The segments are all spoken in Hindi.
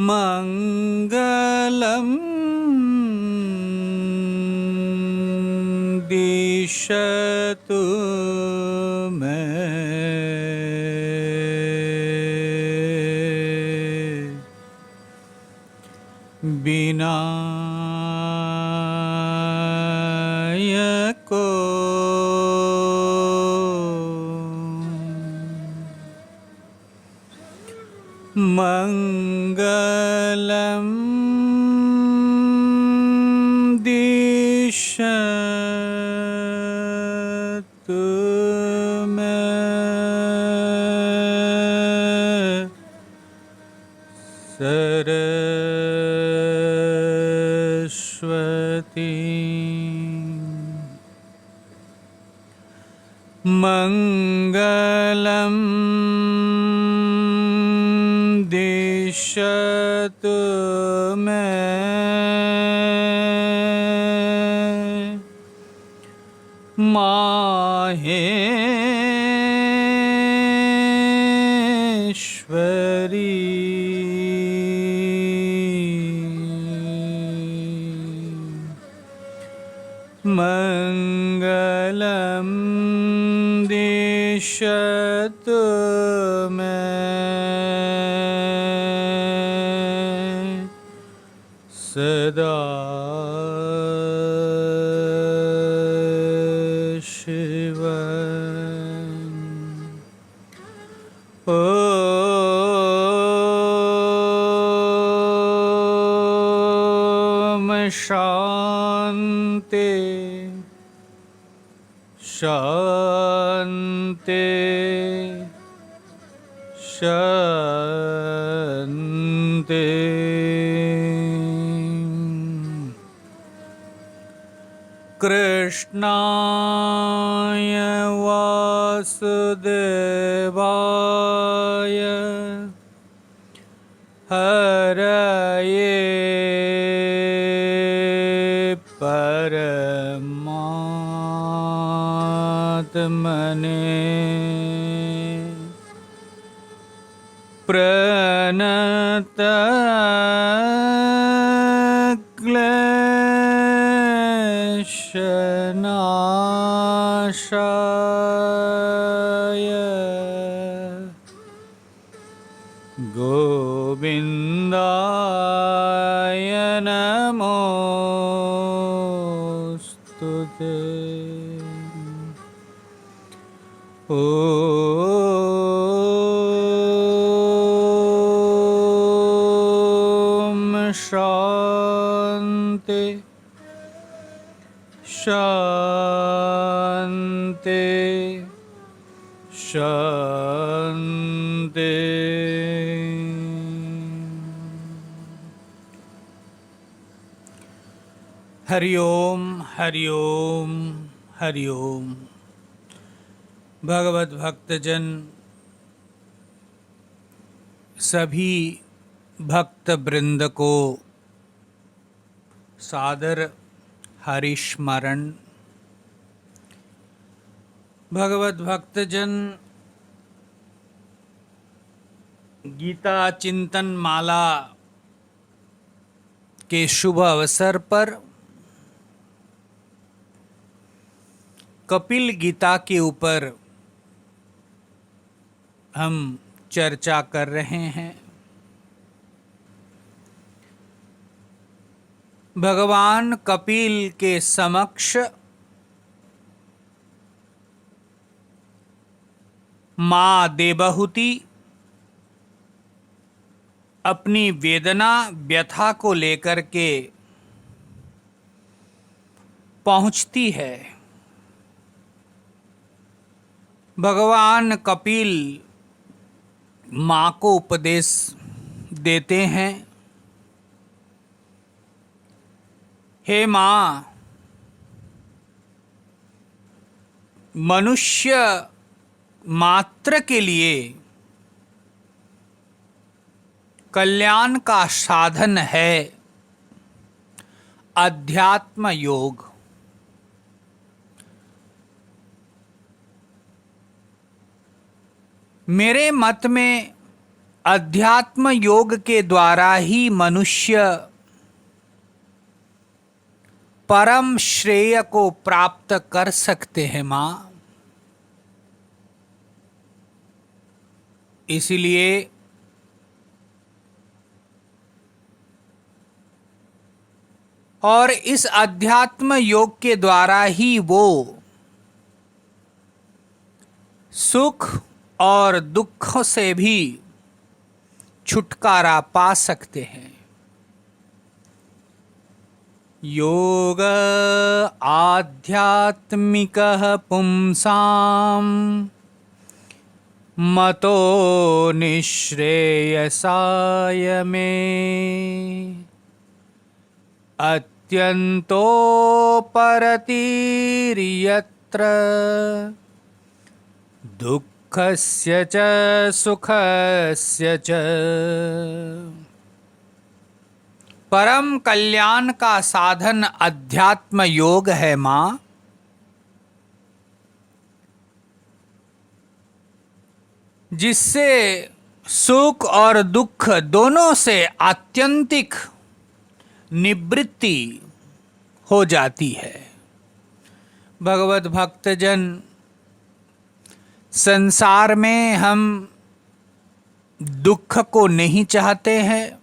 मंगलम दिशतु मे विनायको मंगलम दिशतु मे सरस्वती मंगलम दिशतु मे माहेश्वरी मंगलम दिशतु मे सदा शिव ओम शांति शांति शांति। कृष्णाय वासुदेवाय हरये परमात्मने प्रणतक्लेशनाशाय गोविन्दाय नमोस्तुते। ओम शांति शांति शांति। हरि ओम हरि ओम हरि ओम। भगवत भक्तजन सभी भक्त वृंद को सादर हरिस्मरण। भगवत भक्तजन गीता चिंतन माला के शुभ अवसर पर कपिल गीता के ऊपर हम चर्चा कर रहे हैं। भगवान कपिल के समक्ष मां देवहूति अपनी वेदना व्यथा को लेकर के पहुंचती है। भगवान कपिल मां को उपदेश देते हैं, हे मां, मनुष्य मात्र के लिए कल्याण का साधन है अध्यात्म योग। मेरे मत में अध्यात्म योग के द्वारा ही मनुष्य परम श्रेय को प्राप्त कर सकते हैं माँ। इसलिए और इस अध्यात्म योग के द्वारा ही वो सुख और दुख से भी छुटकारा पा सकते हैं। योग आध्यात्मिकः पुंसां मतो निःश्रेयसाय मे अत्यन्तोपरतिर्यत्र दुःखस्य च सुखस्य च। परम कल्याण का साधन अध्यात्म योग है माँ। जिससे सुख और दुख दोनों से आत्यंतिक निवृत्ति हो जाती है। भगवत भक्तजन, संसार में हम दुख को नहीं चाहते हैं,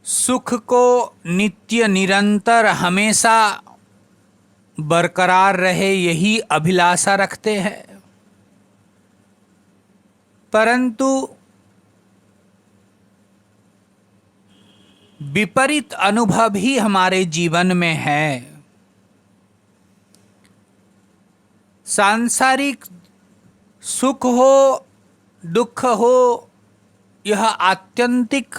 सुख को नित्य निरंतर हमेशा बरकरार रहे यही अभिलाषा रखते हैं। परंतु विपरीत अनुभव ही हमारे जीवन में है। सांसारिक सुख हो दुख हो, यह आत्यंतिक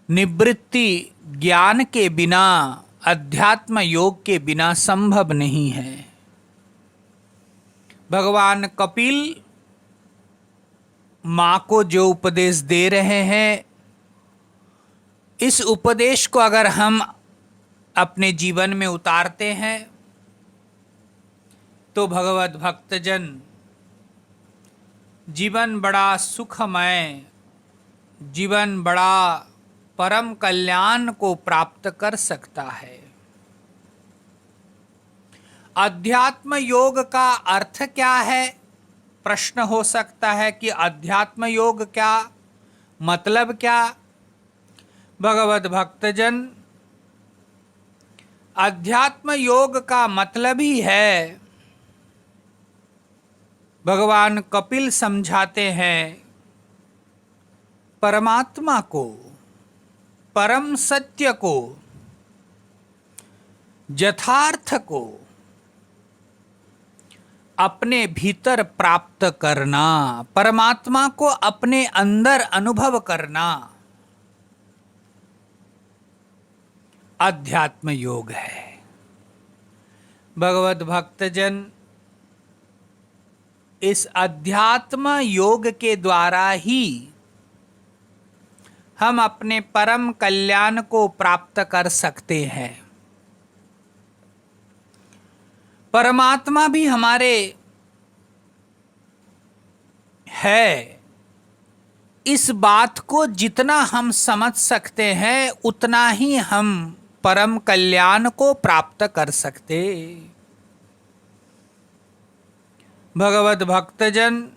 निवृत्ति ज्ञान के बिना, अध्यात्म योग के बिना संभव नहीं है। भगवान कपिल माँ को जो उपदेश दे रहे हैं, इस उपदेश को अगर हम अपने जीवन में उतारते हैं तो भगवत भक्तजन जीवन बड़ा सुखमय, जीवन बड़ा परम कल्याण को प्राप्त कर सकता है। अध्यात्म योग का अर्थ क्या है? प्रश्न हो सकता है कि अध्यात्म योग क्या, मतलब क्या? भगवत भक्तजन, अध्यात्म योग का मतलब ही है, भगवान कपिल समझाते हैं, परमात्मा को, परम सत्य को, यथार्थ को अपने भीतर प्राप्त करना, परमात्मा को अपने अंदर अनुभव करना अध्यात्म योग है। भगवत भक्तजन, इस अध्यात्म योग के द्वारा ही हम अपने परम कल्याण को प्राप्त कर सकते हैं। परमात्मा भी हमारे है, इस बात को जितना हम समझ सकते हैं उतना ही हम परम कल्याण को प्राप्त कर सकते। भगवत भक्तजन,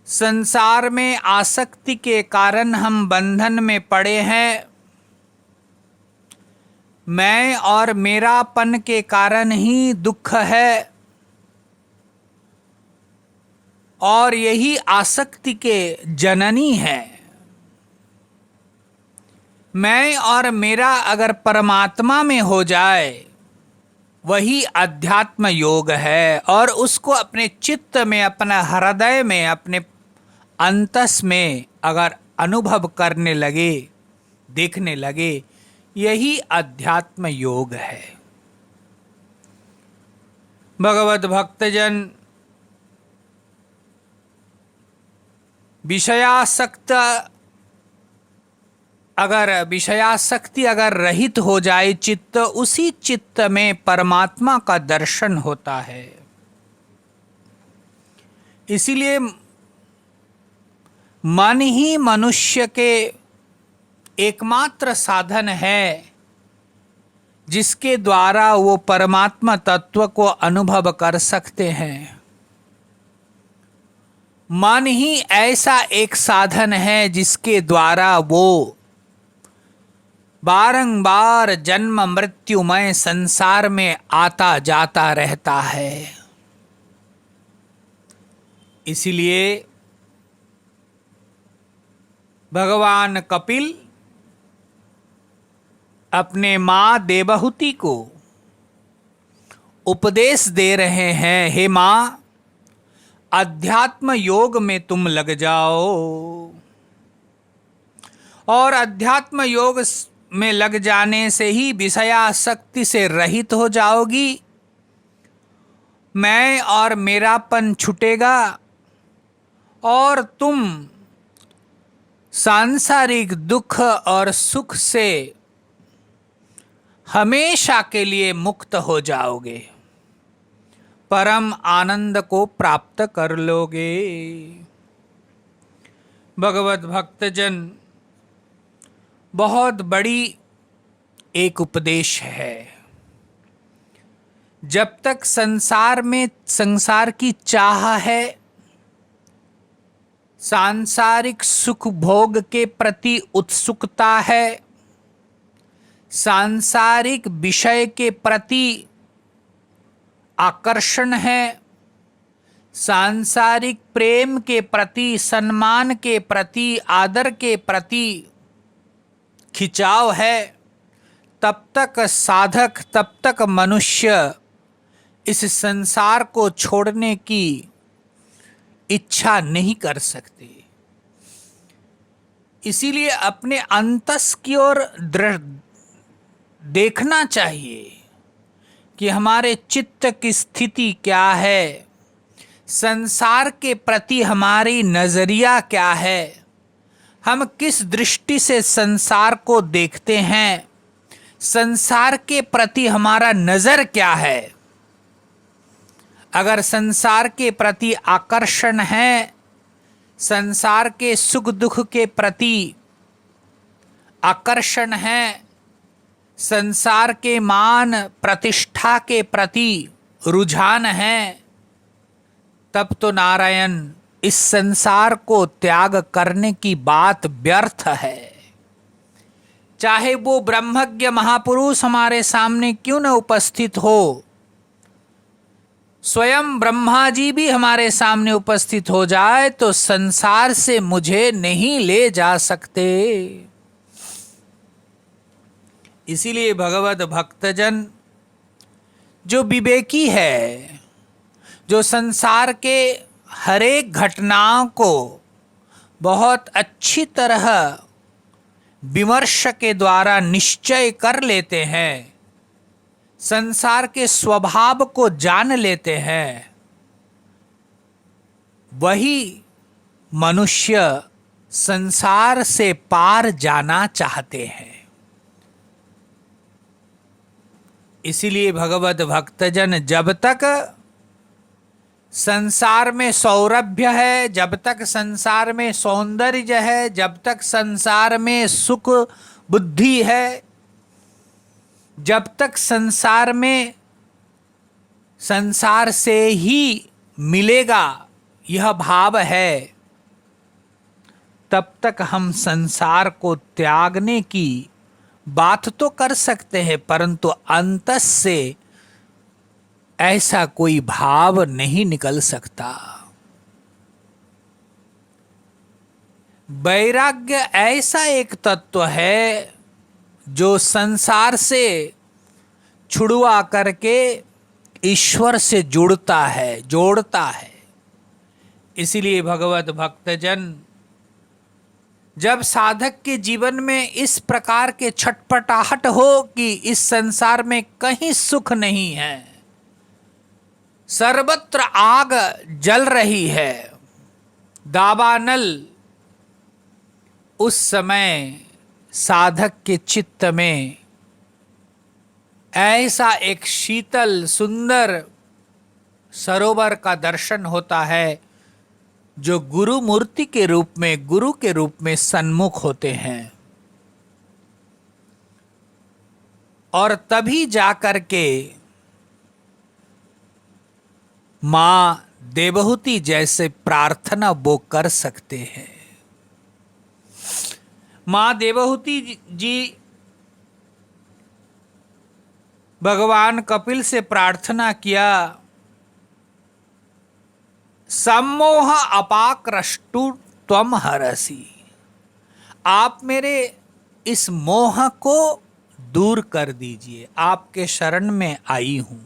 संसार में आसक्ति के कारण हम बंधन में पड़े हैं। मैं और मेरापन के कारण ही दुख है, और यही आसक्ति के जननी है। मैं और मेरा अगर परमात्मा में हो जाए, वही अध्यात्म योग है, और उसको अपने चित्त में, अपने हृदय में, अपने अंतस में अगर अनुभव करने लगे, देखने लगे, यही अध्यात्म योग है। भगवत भक्तजन, विषयासक्ति अगर रहित हो जाए चित्त, उसी चित्त में परमात्मा का दर्शन होता है। इसीलिए मन ही मनुष्य के एकमात्र साधन है जिसके द्वारा वो परमात्मा तत्व को अनुभव कर सकते हैं। मन ही ऐसा एक साधन है जिसके द्वारा वो बारंबार जन्म मृत्युमय संसार में आता जाता रहता है। इसलिए भगवान कपिल अपने मां देवहूति को उपदेश दे रहे हैं, हे मां, अध्यात्म योग में तुम लग जाओ और अध्यात्म योग में लग जाने से ही विषयासक्ति से रहित हो जाओगी। मैं और मेरापन छूटेगा और तुम सांसारिक दुख और सुख से हमेशा के लिए मुक्त हो जाओगे, परम आनंद को प्राप्त कर लोगे। भगवत भक्तजन, बहुत बड़ी एक उपदेश है। जब तक संसार में संसार की चाह है, सांसारिक सुख भोग के प्रति उत्सुकता है, सांसारिक विषय के प्रति आकर्षण है, सांसारिक प्रेम के प्रति, सम्मान के प्रति, आदर के प्रति खिंचाव है, तब तक साधक, तब तक मनुष्य इस संसार को छोड़ने की इच्छा नहीं कर सकते। इसीलिए अपने अंतस की ओर देखना चाहिए कि हमारे चित्त की स्थिति क्या है, संसार के प्रति हमारी नजरिया क्या है, हम किस दृष्टि से संसार को देखते हैं, संसार के प्रति हमारा नजर क्या है। अगर संसार के प्रति आकर्षण है, संसार के सुख दुख के प्रति आकर्षण है, संसार के मान प्रतिष्ठा के प्रति रुझान है, तब तो नारायण, इस संसार को त्याग करने की बात व्यर्थ है। चाहे वो ब्रह्मज्ञ महापुरुष हमारे सामने क्यों न उपस्थित हो, स्वयं ब्रह्मा जी भी हमारे सामने उपस्थित हो जाए तो संसार से मुझे नहीं ले जा सकते। इसीलिए भगवत भक्तजन, जो विवेकी है, जो संसार के हरेक घटनाओं को बहुत अच्छी तरह विमर्श के द्वारा निश्चय कर लेते हैं, संसार के स्वभाव को जान लेते हैं, वही मनुष्य संसार से पार जाना चाहते हैं। इसीलिए भगवत भक्तजन, जब तक संसार में सौरभ्य है, जब तक संसार में सौंदर्य है, जब तक संसार में सुख बुद्धि है, जब तक संसार में संसार से ही मिलेगा यह भाव है, तब तक हम संसार को त्यागने की बात तो कर सकते हैं, परंतु अंतस से ऐसा कोई भाव नहीं निकल सकता। वैराग्य ऐसा एक तत्व है जो संसार से छुड़वा करके ईश्वर से जुड़ता है, जोड़ता है। इसीलिए भगवत भक्तजन, जब साधक के जीवन में इस प्रकार के छटपटाहट हो कि इस संसार में कहीं सुख नहीं है, सर्वत्र आग जल रही है, दावानल, उस समय साधक के चित्त में ऐसा एक शीतल सुंदर सरोवर का दर्शन होता है जो गुरु मूर्ति के रूप में, गुरु के रूप में सन्मुख होते हैं, और तभी जाकर के मां देवहूति जैसे प्रार्थना वो कर सकते हैं। मां देवहूति जी भगवान कपिल से प्रार्थना किया, सम्मोह अपाकृष्टु त्वम हरसि, आप मेरे इस मोह को दूर कर दीजिए, आपके शरण में आई हूं।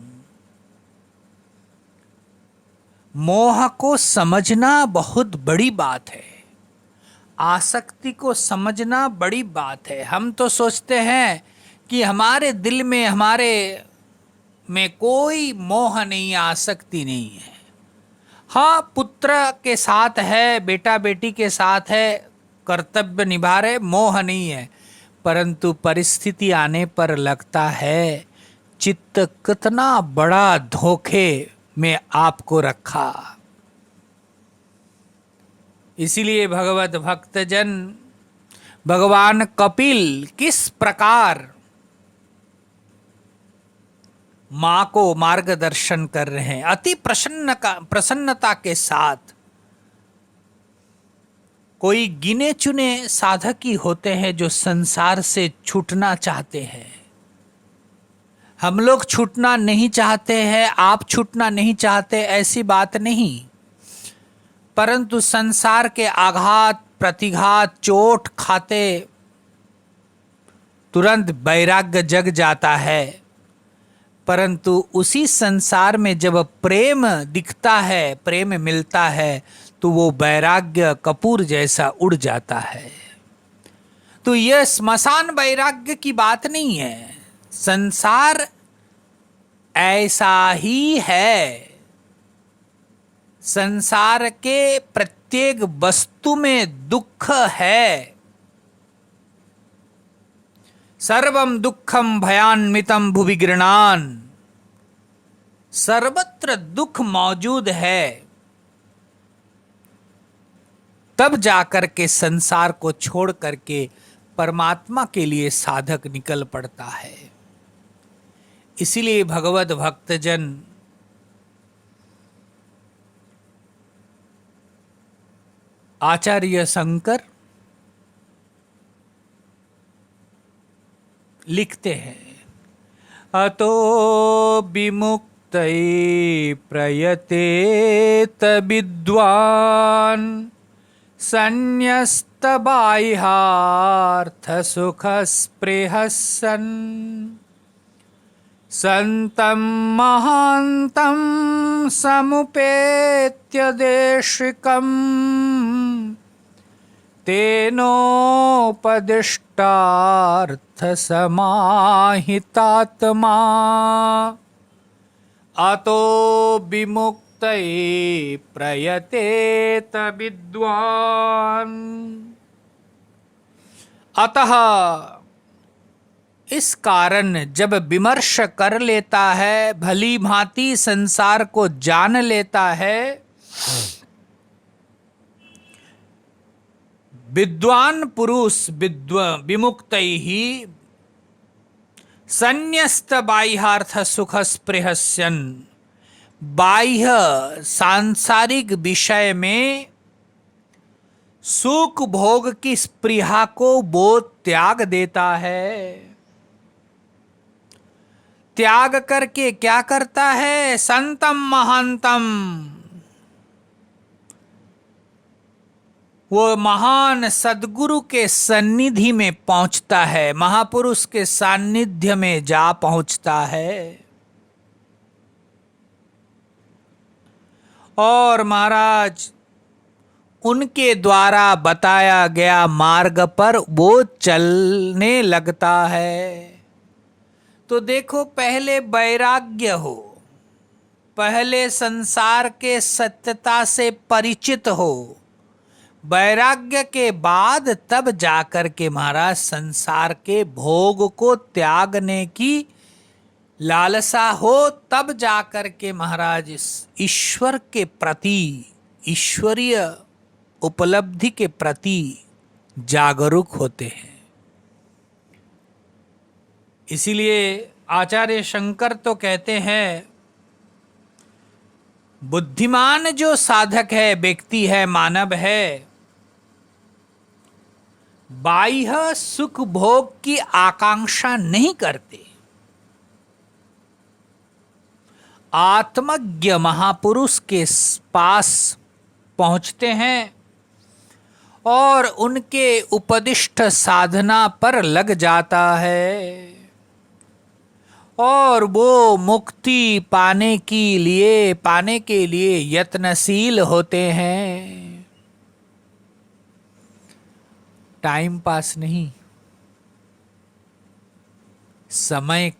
मोह को समझना बहुत बड़ी बात है, आसक्ति को समझना बड़ी बात है। हम तो सोचते हैं कि हमारे दिल में, हमारे में कोई मोह नहीं, आसक्ति नहीं है। हाँ, पुत्र के साथ है, बेटा बेटी के साथ है, कर्तव्य निभा रहे, मोह नहीं है। परंतु परिस्थिति आने पर लगता है चित्त कितना बड़ा धोखे में आपको रखा। इसीलिए भगवत भक्तजन भगवान कपिल किस प्रकार मां को मार्गदर्शन कर रहे हैं, अति प्रसन्नता के साथ। कोई गिने चुने साधक ही होते हैं जो संसार से छूटना चाहते हैं। हम लोग छूटना नहीं चाहते हैं, आप छूटना नहीं चाहते, ऐसी बात नहीं। परंतु संसार के आघात प्रतिघात चोट खाते तुरंत वैराग्य जग जाता है। परंतु उसी संसार में जब प्रेम दिखता है, प्रेम मिलता है, तो वो वैराग्य कपूर जैसा उड़ जाता है। तो यह स्मशान वैराग्य की बात नहीं है, संसार ऐसा ही है। संसार के प्रत्येक वस्तु में दुख है। सर्वम दुखम भयान्वितम भुवि गृणान, सर्वत्र दुख मौजूद है। तब जाकर के संसार को छोड़ करके परमात्मा के लिए साधक निकल पड़ता है। इसीलिए भगवत भक्तजन आचार्य शंकर लिखते हैं, अतो विमुक्तये प्रयतेत विद्वान् संन्यस्त बाह्यार्थ सुख स्पृहसन् संतं महान्तं समुपेत्य देशिकम् तेनोपदिष्टार्थ समाहितात्मा अतो विमुक्तये प्रयतेत विद्वान्। अतः इस कारण जब विमर्श कर लेता है, भली भांति संसार को जान लेता है, विद्वान पुरुष विमुक्तैहि संन्यस्त बाह्यार्थ सुख स्पृहस्यन्, बाह्य सांसारिक विषय में सुख भोग की स्पृहा को वो त्याग देता है। त्याग करके क्या करता है? संतम महांतम, वो महान सद्गुरु के सन्निधि में पहुंचता है, महापुरुष के सान्निध्य में जा पहुंचता है। और महाराज उनके द्वारा बताया गया मार्ग पर वो चलने लगता है। तो देखो, पहले वैराग्य हो, पहले संसार के सत्यता से परिचित हो, वैराग्य के बाद तब जाकर के महाराज संसार के भोग को त्यागने की लालसा हो, तब जाकर के महाराज ईश्वर के प्रति, ईश्वरीय उपलब्धि के प्रति जागरूक होते हैं। इसीलिए आचार्य शंकर तो कहते हैं, बुद्धिमान जो साधक है, व्यक्ति है, मानव है, बाह्य सुख भोग की आकांक्षा नहीं करते। आत्मज्ञ महापुरुष के पास पहुंचते हैं और उनके उपदिष्ट साधना पर लग जाता है और वो मुक्ति पाने के लिए यत्नशील होते हैं। टाइम पास नहीं, समय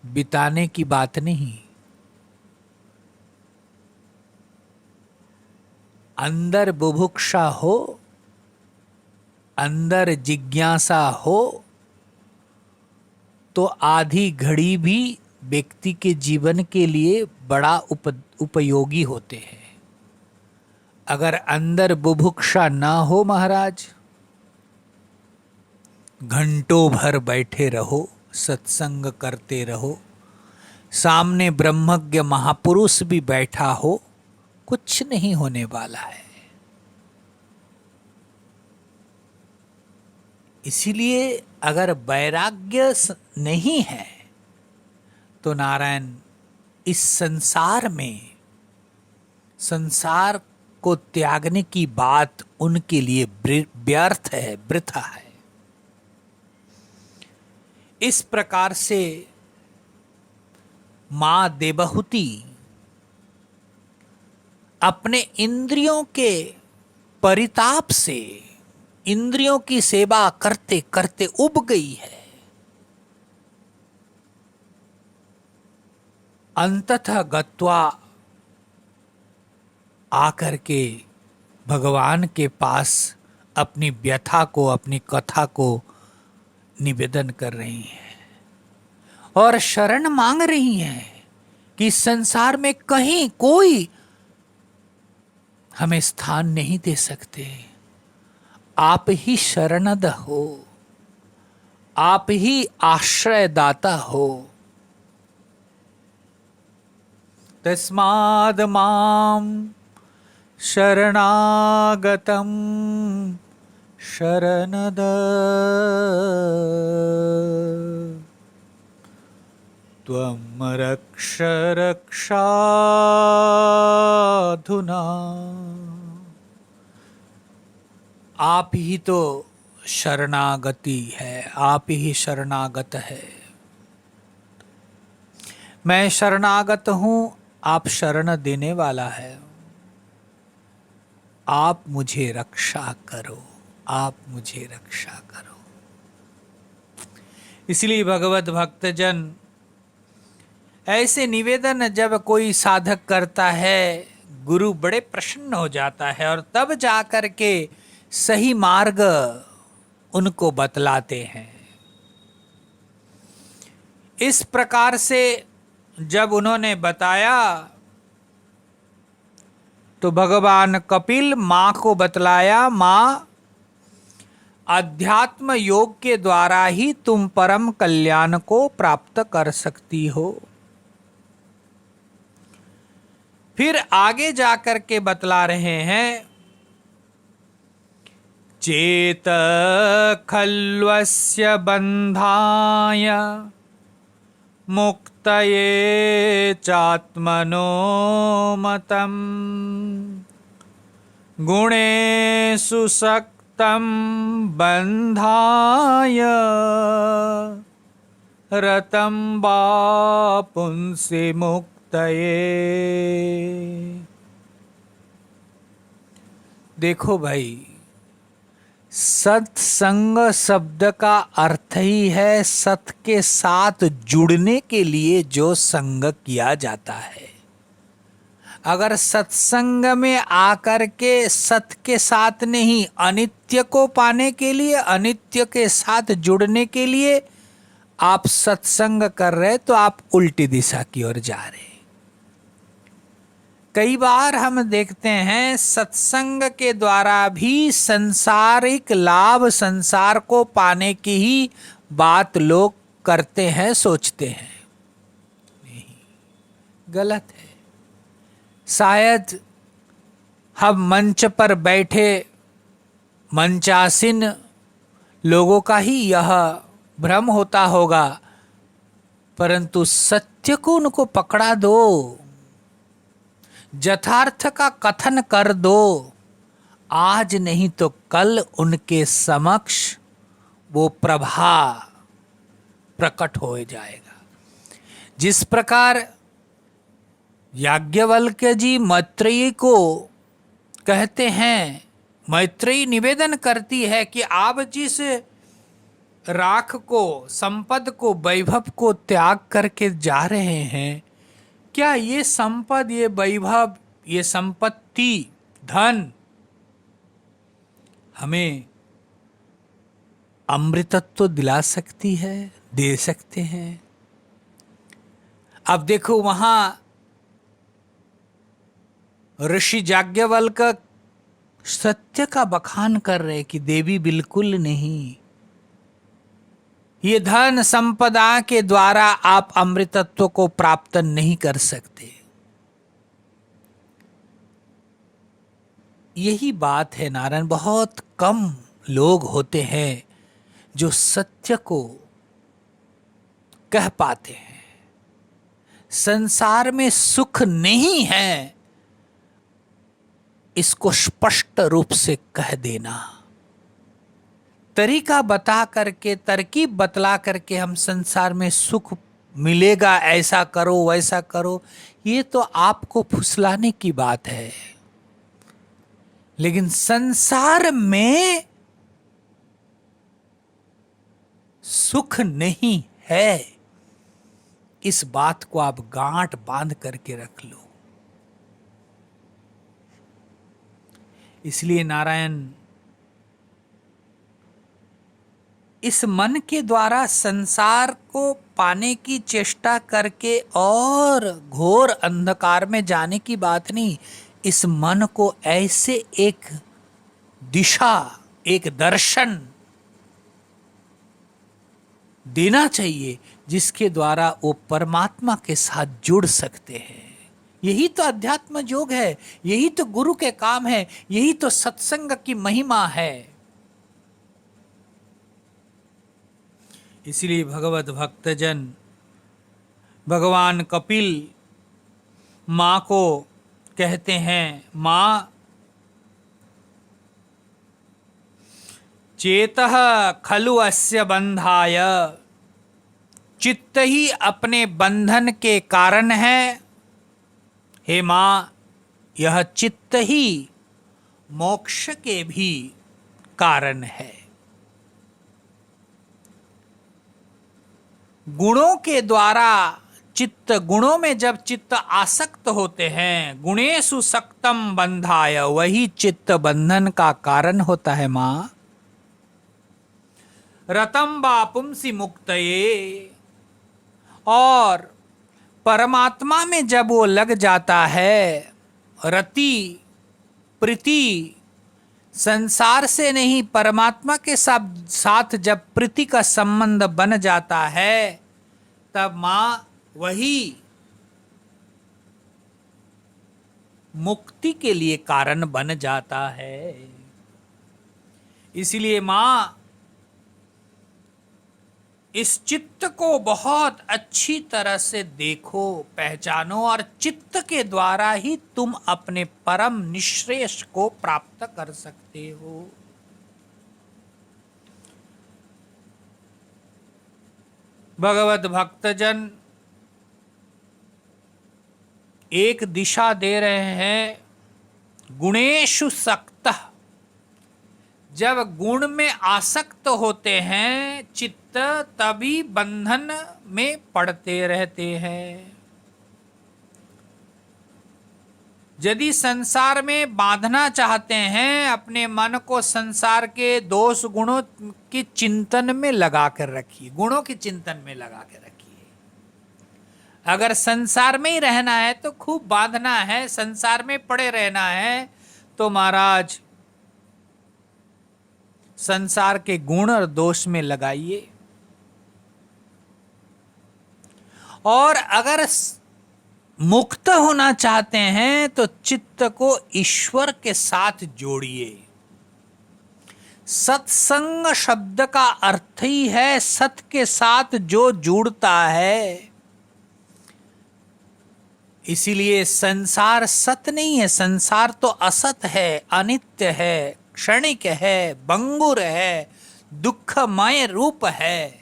बिताने की बात नहीं, अंदर बुभुक्षा हो, अंदर जिज्ञासा हो तो आधी घड़ी भी व्यक्ति के जीवन के लिए बड़ा उपयोगी होते हैं। अगर अंदर बुभुक्षा ना हो महाराज, घंटों भर बैठे रहो, सत्संग करते रहो, सामने ब्रह्मज्ञ महापुरुष भी बैठा हो, कुछ नहीं होने वाला है। इसीलिए अगर वैराग्य नहीं है तो नारायण इस संसार को त्यागने की बात उनके लिए व्यर्थ है, वृथा है। इस प्रकार से मां देवहूति अपने इंद्रियों के परिताप से इंद्रियों की सेवा करते करते उब गई है। अंततः गत्वा आकर के भगवान के पास अपनी व्यथा को, अपनी कथा को निवेदन कर रही हैं और शरण मांग रही हैं कि संसार में कहीं कोई हमें स्थान नहीं दे सकते, आप ही शरणद हो, आप ही आश्रयदाता हो। तस्माद् मां शरणागतं शरणद त्वं रक्ष रक्षाधुना। आप ही तो शरणागति है, आप ही शरणागत है। मैं शरणागत हूं, आप शरण देने वाला है। आप मुझे रक्षा करो, आप मुझे रक्षा करो। इसलिए भगवत भक्तजन ऐसे निवेदन जब कोई साधक करता है, गुरु बड़े प्रसन्न हो जाता है और तब जाकर के सही मार्ग उनको बतलाते हैं। इस प्रकार से जब उन्होंने बताया तो भगवान कपिल मां को बतलाया, मां अध्यात्म योग के द्वारा ही तुम परम कल्याण को प्राप्त कर सकती हो। फिर आगे जाकर के बतला रहे हैं, चेत खल्वस्य बंधाय मुक्तये चात्मनो मतम् गुणेषु सक्तं बंधाय रतं वा पुंसि मुक्तये। देखो भाई, सत्संग शब्द का अर्थ ही है सत के साथ जुड़ने के लिए जो संग किया जाता है। अगर सत्संग में आकर के सत के साथ नहीं, अनित्य को पाने के लिए, अनित्य के साथ जुड़ने के लिए आप सत्संग कर रहे तो आप उल्टी दिशा की ओर जा रहे। कई बार हम देखते हैं सत्संग के द्वारा भी संसारिक लाभ, संसार को पाने की ही बात लोग करते हैं, सोचते हैं। नहीं, गलत है। शायद हम मंच पर बैठे मंचासीन लोगों का ही यह भ्रम होता होगा, परंतु सत्य को उनको पकड़ा दो, यथार्थ का कथन कर दो, आज नहीं तो कल उनके समक्ष वो प्रभा प्रकट हो जाएगा। जिस प्रकार याज्ञवल्क्य जी मैत्रेयी को कहते हैं, मैत्रेयी निवेदन करती है कि आप जिस राख को, संपद को, वैभव को त्याग करके जा रहे हैं, क्या ये संपद, ये वैभव, ये संपत्ति, धन हमें अमृतत्व दिला सकती है, दे सकते हैं? अब देखो वहां ऋषि याज्ञवल्क्य सत्य का बखान कर रहे कि देवी बिल्कुल नहीं, ये धन संपदा के द्वारा आप अमृतत्व को प्राप्त नहीं कर सकते। यही बात है नारायण, बहुत कम लोग होते हैं जो सत्य को कह पाते हैं। संसार में सुख नहीं है, इसको स्पष्ट रूप से कह देना, तरीका बता करके, तरकीब बतला करके हम संसार में सुख मिलेगा, ऐसा करो वैसा करो, ये तो आपको फुसलाने की बात है। लेकिन संसार में सुख नहीं है, इस बात को आप गांठ बांध करके रख लो। इसलिए नारायण, इस मन के द्वारा संसार को पाने की चेष्टा करके और घोर अंधकार में जाने की बात नहीं। इस मन को ऐसे एक दिशा, एक दर्शन देना चाहिए जिसके द्वारा वो परमात्मा के साथ जुड़ सकते हैं। यही तो अध्यात्म योग है, यही तो गुरु के काम है, यही तो सत्संग की महिमा है। इसलिए भगवत भक्तजन भगवान कपिल माँ को कहते हैं, माँ चेतः खलु अस्य बंधाय, चित्त ही अपने बंधन के कारण है। हे माँ, यह चित्त ही मोक्ष के भी कारण है। गुणों के द्वारा चित्त, गुणों में जब चित्त आसक्त होते हैं, गुणेषु सक्तम बंधाय, वही चित्त बंधन का कारण होता है। माँ रतम वा पुंसी मुक्तये, और परमात्मा में जब वो लग जाता है, रति प्रीति, संसार से नहीं परमात्मा के साथ जब प्रीति का संबंध बन जाता है, तब माँ वही मुक्ति के लिए कारण बन जाता है। इसलिए माँ, इस चित्त को बहुत अच्छी तरह से देखो, पहचानो, और चित्त के द्वारा ही तुम अपने परम निश्रेयस को प्राप्त कर सकते हो। भगवत भक्तजन एक दिशा दे रहे हैं, गुणेषु सक्तः, जब गुण में आसक्त होते हैं चित्त, तभी बंधन में पड़ते रहते हैं। यदि संसार में बांधना चाहते हैं, अपने मन को संसार के दोष गुणों के चिंतन में लगा कर रखिए, गुणों के चिंतन में लगा कर रखिए। अगर संसार में ही रहना है तो खूब बांधना है, संसार में पड़े रहना है तो महाराज संसार के गुण और दोष में लगाइए। और अगर मुक्त होना चाहते हैं तो चित्त को ईश्वर के साथ जोड़िए। सत्संग शब्द का अर्थ ही है सत के साथ जो जुड़ता है। इसीलिए संसार सत नहीं है, संसार तो असत है, अनित्य है, क्षणिक है, भंगुर है, दुखमय रूप है।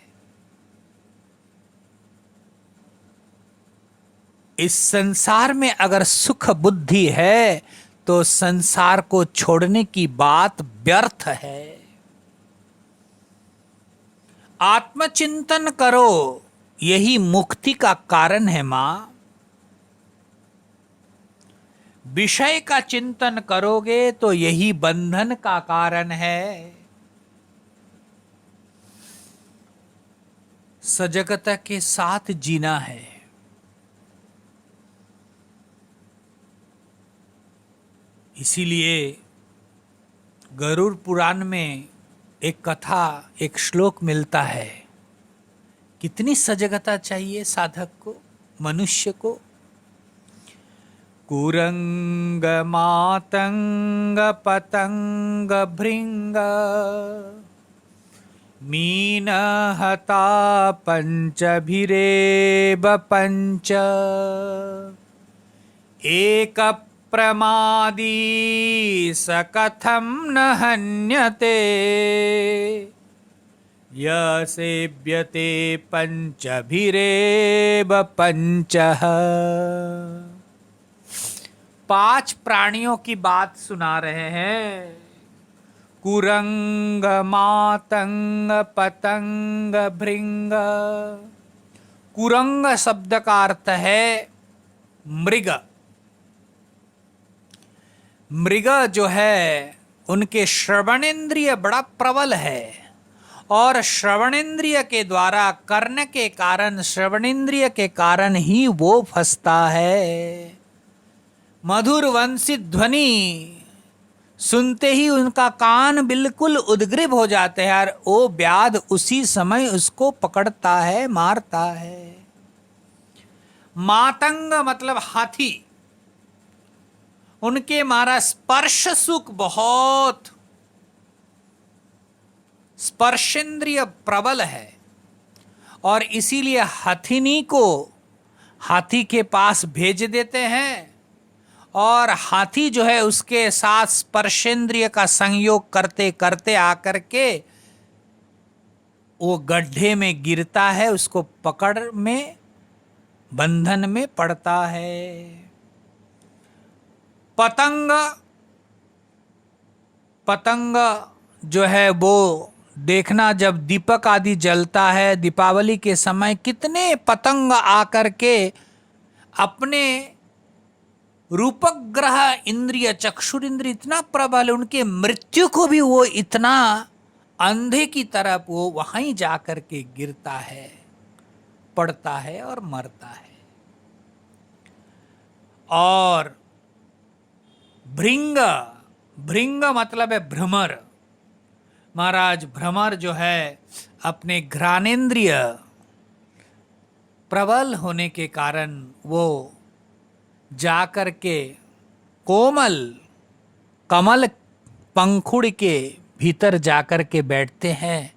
इस संसार में अगर सुख बुद्धि है तो संसार को छोड़ने की बात व्यर्थ है। आत्मचिंतन करो, यही मुक्ति का कारण है मां। विषय का चिंतन करोगे तो यही बंधन का कारण है। सजगता के साथ जीना है। इसीलिए गरुड़ पुराण में एक कथा, एक श्लोक मिलता है। कितनी सजगता चाहिए साधक को, मनुष्य को। कुरंग मातंग पतंग भृंग मीन हता पंचभिरेव पंच एक प्रमादी स कथम न हन्यते य सेव्यते पंचभिरेव पंचः। 5 प्राणियों की बात सुना रहे हैं। कुरंग मातंग पतंग भृंग। कुरंग शब्द का अर्थ है मृग। मृग जो है उनके श्रवणेन्द्रिय बड़ा प्रबल है और श्रवणेन्द्रिय के द्वारा, कर्ण के कारण, श्रवणेन्द्रिय के कारण ही वो फंसता है। मधुर वंशित ध्वनि सुनते ही उनका कान बिल्कुल उद्ग्रीव हो जाते हैं और वो व्याध उसी समय उसको पकड़ता है, मारता है। मातंग मतलब हाथी। उनके मारा स्पर्श सुख बहुत, स्पर्शेंद्रिय प्रबल है और इसीलिए हथिनी को हाथी के पास भेज देते हैं और हाथी जो है उसके साथ स्पर्शेंद्रिय का संयोग करते करते आकर के वो गड्ढे में गिरता है, उसको पकड़ में बंधन में पड़ता है। पतंग, पतंग जो है वो देखना, जब दीपक आदि जलता है दीपावली के समय, कितने पतंग आकर के अपने रूपक ग्रह इंद्रिय, चक्षुर इंद्रिय इतना प्रबल, उनके मृत्यु को भी वो इतना अंधे की तरफ वो वहां ही जाकर के गिरता है, पड़ता है और मरता है। और भृंग, भृंग मतलब है भ्रमर। महाराज भ्रमर जो है अपने घ्राणेन्द्रिय प्रबल होने के कारण वो जाकर के कोमल कमल पंखुड़ के भीतर जाकर के बैठते हैं।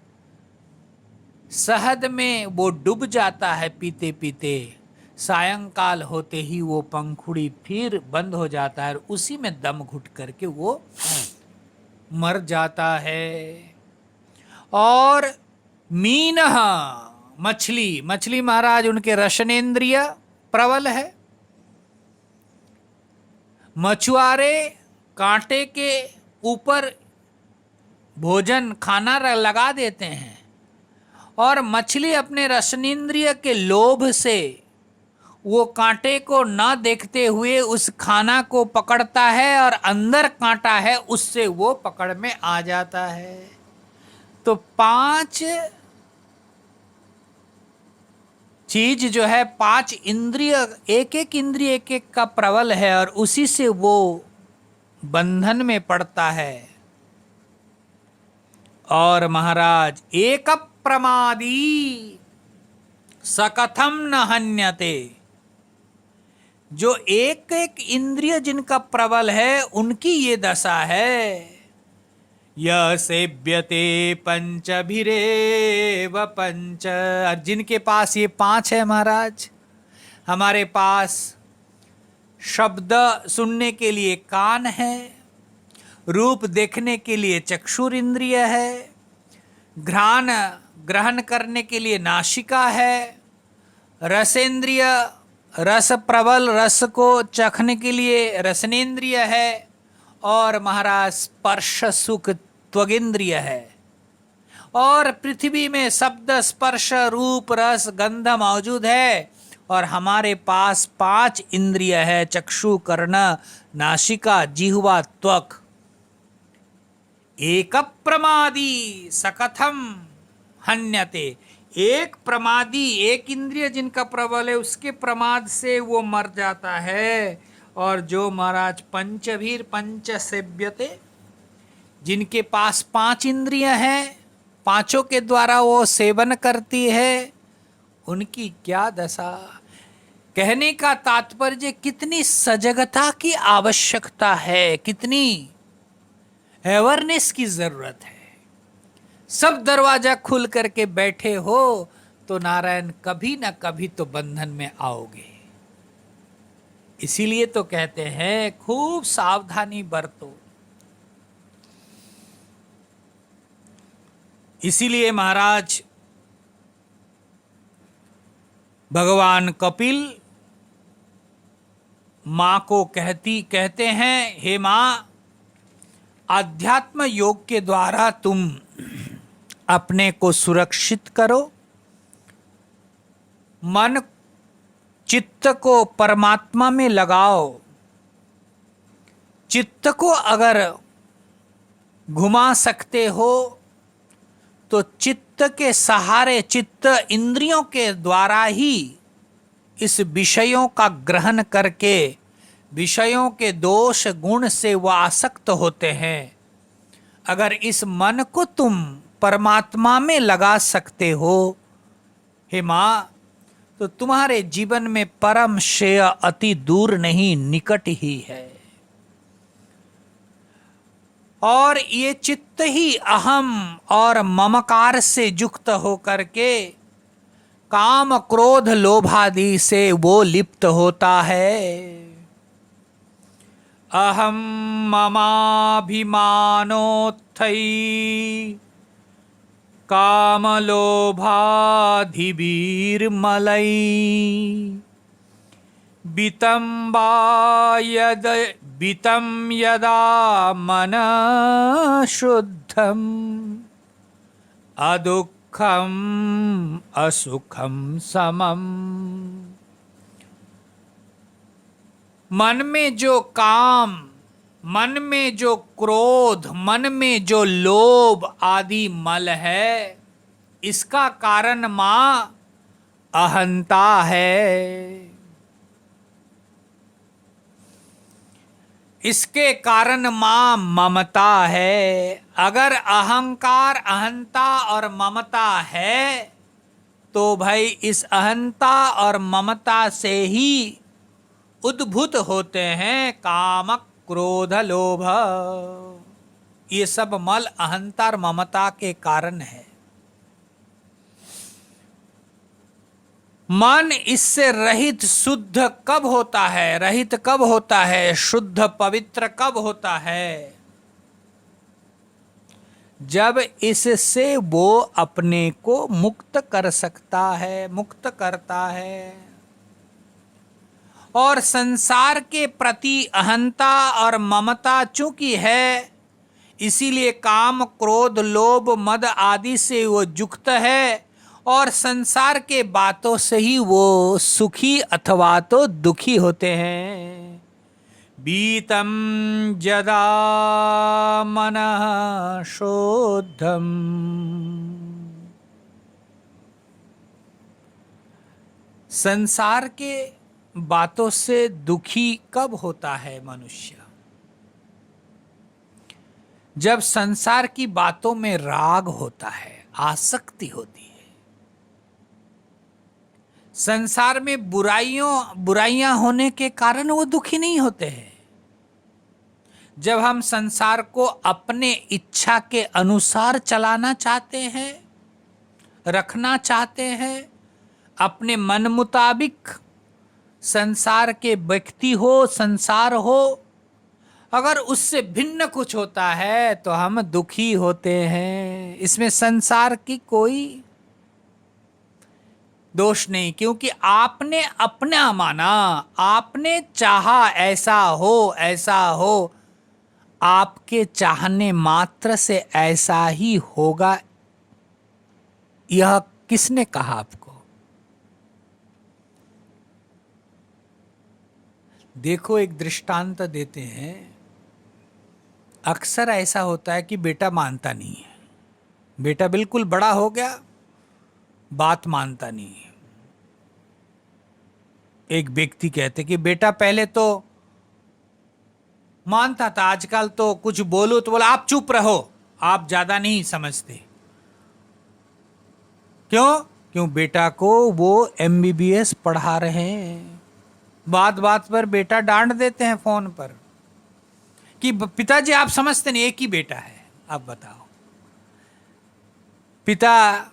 शहद में वो डूब जाता है पीते पीते। सायंकाल होते ही वो पंखुड़ी फिर बंद हो जाता है और उसी में दम घुट करके वो मर जाता है। और मीनः मछली, मछली महाराज उनके रसनेन्द्रिय प्रबल है। मछुआरे कांटे के ऊपर भोजन खाना लगा देते हैं और मछली अपने रसनेन्द्रिय के लोभ से वो कांटे को ना देखते हुए उस खाना को पकड़ता है और अंदर कांटा है उससे वो पकड़ में आ जाता है। तो 5 चीज जो है, पांच इंद्रिय, एक एक इंद्रिय एक एक का प्रबल है और उसी से वो बंधन में पड़ता है। और महाराज, एक प्रमादी सकथम न हन्यते, जो एक एक इंद्रिय जिनका प्रबल है उनकी ये दशा है। य सेव्यते पंचभिरेव पंच, और जिनके पास ये पांच है महाराज, हमारे पास शब्द सुनने के लिए कान है, रूप देखने के लिए चक्षुर इंद्रिय है, घ्राण ग्रहण करने के लिए नासिका है, रसेंद्रिय रस प्रबल रस को चखने के लिए रसनेन्द्रिय है, और महाराज स्पर्श सुख त्वगिंद्रिय है। और पृथ्वी में शब्द स्पर्श रूप रस गंध मौजूद है, और हमारे पास पांच इंद्रिय है, चक्षु कर्ण नासिका जिह्वा त्वक। एक प्रमादी सकथम हन्यते, एक प्रमादी, एक इंद्रिय जिनका प्रबल है उसके प्रमाद से वो मर जाता है। और जो महाराज पंचभीर पंच सेव्यते, जिनके पास पांच इंद्रियां हैं, पांचों के द्वारा वो सेवन करती है, उनकी क्या दशा। कहने का तात्पर्य, कितनी सजगता की आवश्यकता है, कितनी अवेयरनेस की जरूरत है। सब दरवाजा खुल करके बैठे हो तो नारायण कभी ना कभी तो बंधन में आओगे। इसीलिए तो कहते हैं खूब सावधानी बरतो। इसीलिए महाराज भगवान कपिल मां को कहते हैं, हे मां, आध्यात्म योग के द्वारा तुम अपने को सुरक्षित करो, मन चित्त को परमात्मा में लगाओ। चित्त को अगर घुमा सकते हो तो चित्त के सहारे, चित्त इंद्रियों के द्वारा ही इस विषयों का ग्रहण करके विषयों के दोष गुण से वह आसक्त होते हैं। अगर इस मन को तुम परमात्मा में लगा सकते हो हे मां, तो तुम्हारे जीवन में परम श्रेय अति दूर नहीं, निकट ही है। और ये चित्त ही अहम और ममकार से युक्त होकर के काम क्रोध लोभादि से वो लिप्त होता है। अहम ममाभिमानोत्थै काम लोभाधिभिर्मलै बितं यदा मन शुद्धम अदुःखम असुखम समम। मन में जो काम, मन में जो क्रोध, मन में जो लोभ आदि मल है, इसका कारण मां अहंता है। इसके कारण मां ममता है। अगर अहंकार, अहंता और ममता है तो भाई इस अहंता और ममता से ही उद्भूत होते हैं काम क्रोध लोभ। ये सब मल अहंता और ममता के कारण है। मन इससे रहित शुद्ध कब होता है, रहित कब होता है, शुद्ध पवित्र कब होता है? जब इससे वो अपने को मुक्त कर सकता है, मुक्त करता है। और संसार के प्रति अहंता और ममता चूंकि है, इसीलिए काम क्रोध लोभ मद आदि से वो युक्त है और संसार के बातों से ही वो सुखी अथवा तो दुखी होते हैं। बीतम यदा मनः शुद्धम संसार के बातों से दुखी कब होता है मनुष्य? जब संसार की बातों में राग होता है, आसक्ति होती है। संसार में बुराइयां होने के कारण वो दुखी नहीं होते हैं। जब हम संसार को अपने इच्छा के अनुसार चलाना चाहते हैं, रखना चाहते हैं, अपने मन मुताबिक संसार के व्यक्ति हो, संसार हो, अगर उससे भिन्न कुछ होता है तो हम दुखी होते हैं। इसमें संसार की कोई दोष नहीं, क्योंकि आपने अपना माना, आपने चाहा ऐसा हो, आपके चाहने मात्र से ऐसा ही होगा। यह किसने कहा आपको? देखो, एक दृष्टांत देते हैं। अक्सर ऐसा होता है कि बेटा मानता नहीं है, बेटा बिल्कुल बड़ा हो गया, बात मानता नहीं है। एक व्यक्ति कहते कि बेटा पहले तो मानता था, आजकल तो कुछ बोलो तो बोला आप चुप रहो, आप ज्यादा नहीं समझते। क्यों बेटा को वो MBBS पढ़ा रहे हैं। बात बात पर बेटा डांट देते हैं फोन पर कि पिताजी आप समझते नहीं, एक ही बेटा है। अब बताओ, पिता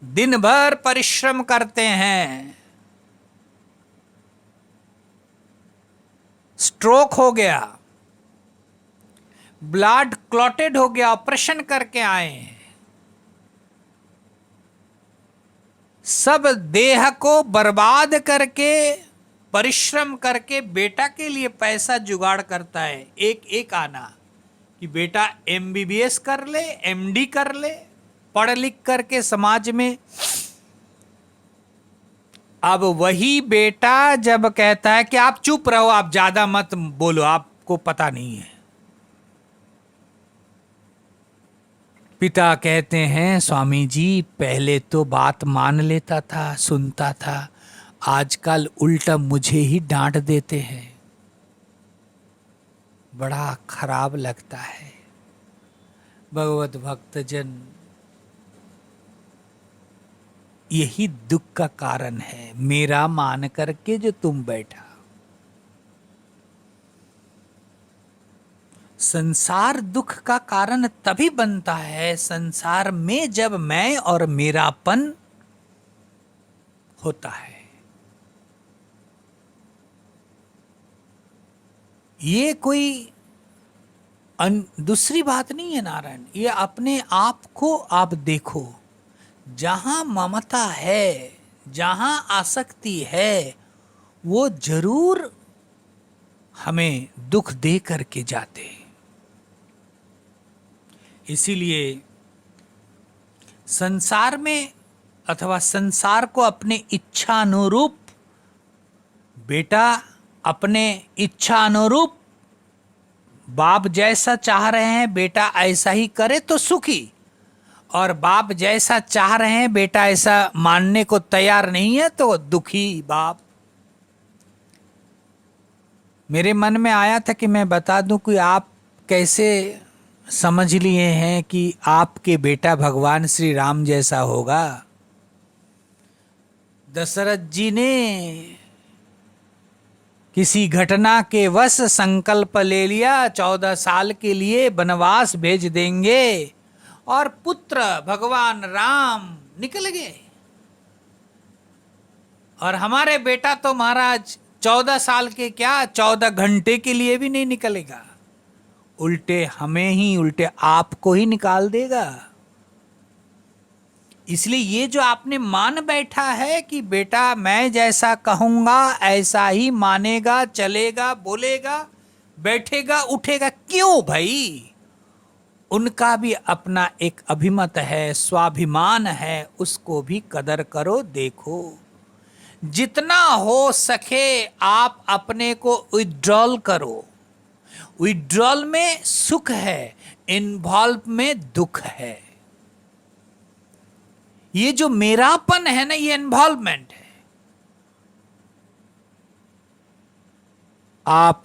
दिन भर परिश्रम करते हैं, स्ट्रोक हो गया, ब्लड क्लॉटेड हो गया, ऑपरेशन करके आए, सब देह को बर्बाद करके परिश्रम करके बेटा के लिए पैसा जुगाड़ करता है, एक एक आना कि बेटा MBBS कर ले, MD कर ले, पढ़ लिख करके समाज में। अब वही बेटा जब कहता है कि आप चुप रहो, आप ज्यादा मत बोलो, आपको पता नहीं है, पिता कहते हैं स्वामी जी पहले तो बात मान लेता था, सुनता था, आजकल उल्टा मुझे ही डांट देते हैं। बड़ा खराब लगता है। भगवत भक्तजन, यही दुख का कारण है, मेरा मान करके जो तुम बैठा। संसार दुख का कारण तभी बनता है संसार में जब मैं और मेरापन होता है। ये कोई दूसरी बात नहीं है नारायण, ये अपने आप को आप देखो, जहां ममता है, जहां आसक्ति है, वो जरूर हमें दुख दे करके जाते हैं। इसीलिए संसार में अथवा संसार को अपने इच्छा अनुरूप, बेटा अपने इच्छा अनुरूप बाप जैसा चाह रहे हैं बेटा ऐसा ही करे तो सुखी, और बाप जैसा चाह रहे हैं बेटा ऐसा मानने को तैयार नहीं है तो दुखी बाप। मेरे मन में आया था कि मैं बता दूं कि आप कैसे समझ लिए हैं कि आपके बेटा भगवान श्री राम जैसा होगा। दशरथ जी ने किसी घटना के वश संकल्प ले लिया, 14 साल के लिए वनवास भेज देंगे, और पुत्र भगवान राम निकल गए। और हमारे बेटा तो महाराज 14 साल के क्या, 14 घंटे के लिए भी नहीं निकलेगा, उल्टे हमें ही, उल्टे आपको ही निकाल देगा। इसलिए ये जो आपने मान बैठा है कि बेटा मैं जैसा कहूंगा ऐसा ही मानेगा, चलेगा, बोलेगा, बैठेगा, उठेगा, क्यों भाई? उनका भी अपना एक अभिमत है, स्वाभिमान है, उसको भी कदर करो। देखो जितना हो सके आप अपने को विड्रॉल करो। विड्रॉल में सुख है, इन्वॉल्व में दुख है। ये जो मेरापन है ना, ये इन्वॉल्वमेंट है। आप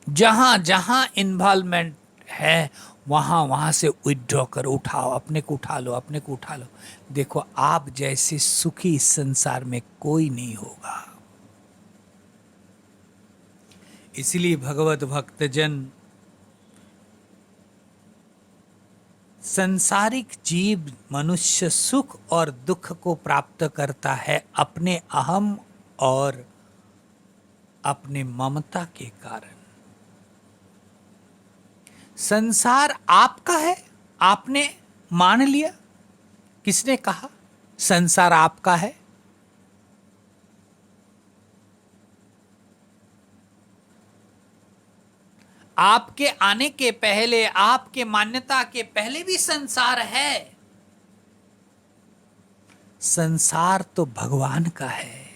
जहां जहां इन्वॉल्वमेंट है वहां वहां से विड्रॉ करो, उठाओ, अपने को उठा लो, अपने को उठा लो। देखो आप जैसे सुखी इस संसार में कोई नहीं होगा। इसलिए भगवत भक्तजन, सांसारिक जीव मनुष्य सुख और दुख को प्राप्त करता है अपने अहम और अपने ममता के कारण। संसार आपका है, आपने मान लिया। किसने कहा संसार आपका है? आपके आने के पहले, आपके मान्यता के पहले भी संसार है। संसार तो भगवान का है।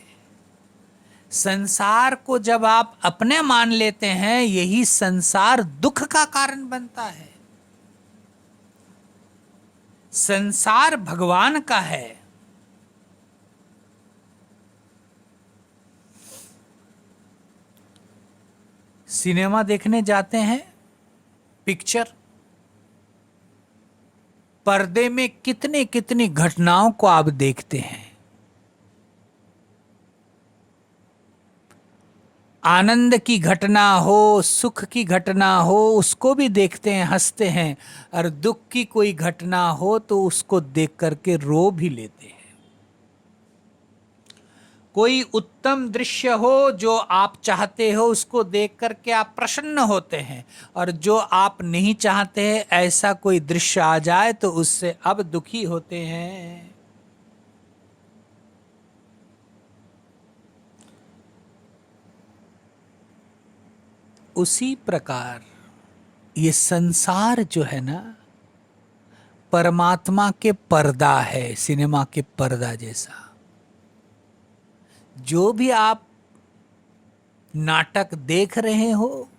संसार को जब आप अपने मान लेते हैं, यही संसार दुख का कारण बनता है। संसार भगवान का है। सिनेमा देखने जाते हैं, पिक्चर, पर्दे में कितने कितनी घटनाओं को आप देखते हैं। आनंद की घटना हो, सुख की घटना हो, उसको भी देखते हैं, हंसते हैं। और दुख की कोई घटना हो तो उसको देख करके रो भी लेते हैं। कोई उत्तम दृश्य हो जो आप चाहते हो, उसको देख करके आप प्रसन्न होते हैं। और जो आप नहीं चाहते हैं ऐसा कोई दृश्य आ जाए तो उससे अब दुखी होते हैं। उसी प्रकार ये संसार जो है ना, परमात्मा के पर्दा है, सिनेमा के पर्दा जैसा। जो भी आप नाटक देख रहे हो,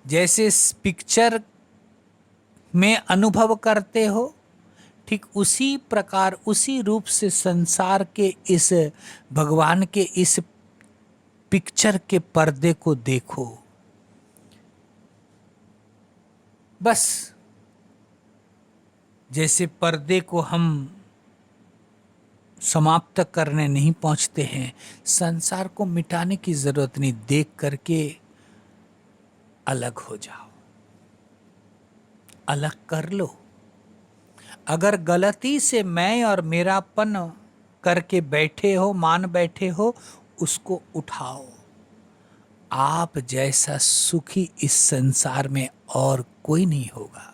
जैसे पिक्चर में अनुभव करते हो, ठीक उसी प्रकार, उसी रूप से संसार के इस भगवान के इस पिक्चर के पर्दे को देखो। बस जैसे पर्दे को हम समाप्त करने नहीं पहुंचते हैं, संसार को मिटाने की जरूरत नहीं। देख करके अलग हो जाओ, अलग कर लो। अगर गलती से मैं और मेरापन करके बैठे हो, मान बैठे हो, उसको उठाओ। आप जैसा सुखी इस संसार में और कोई नहीं होगा।